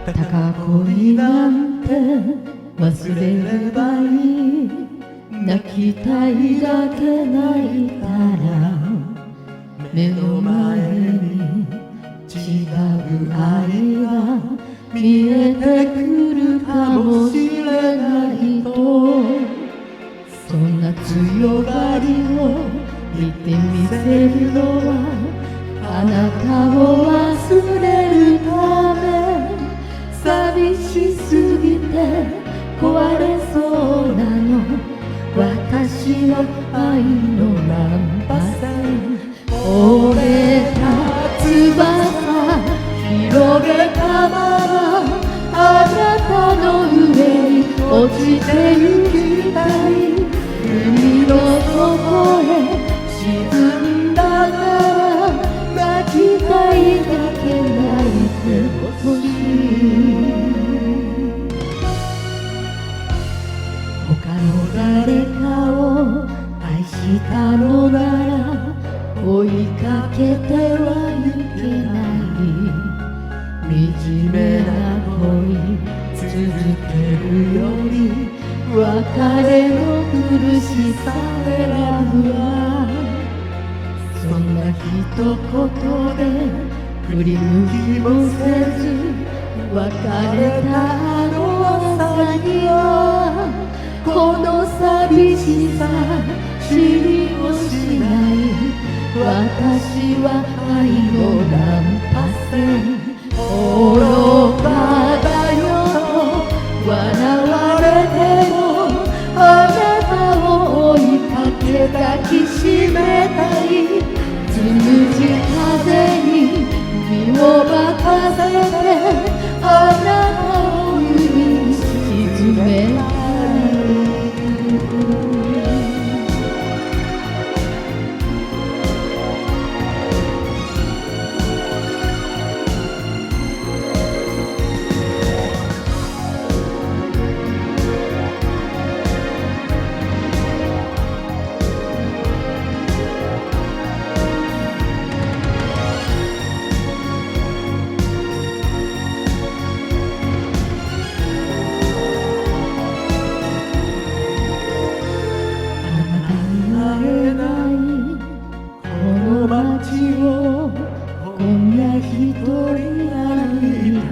高恋なんて忘れればいい。泣きたいだけ泣いたら目の前に違う愛が見えてくるかもしれないと、そんな強がりを言ってみせるのはあなたを忘れるため。寂しすぎて壊れそうなの、私の愛の難破線。折れた翼広げたままあなたの上に落ちてゆきたい。海の底へ沈んだなら泣きたいだけ泣いてほしい。他の誰かを愛したのなら追いかけてはいけない。惨めな恋続けるより別れの苦しさ選ぶわ。そんな一言で振り向きもせず別れたあの朝にはこの寂しさ知りもしない。私は愛の難破線。愚かだよと笑われてもあなたを追いかけ抱きしめたい。つむじ風に身を任せてあなたを海に沈めたい。今夜一人歩いた。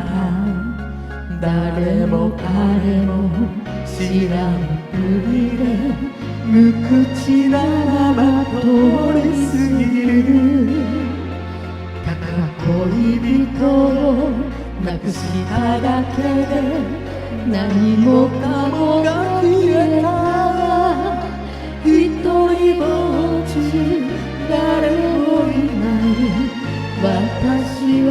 誰も彼も知らんふりで無口なまま通り過ぎる。ただ恋人を亡くしただけで何もかもが消えた。一人ぼっち誰もいない私は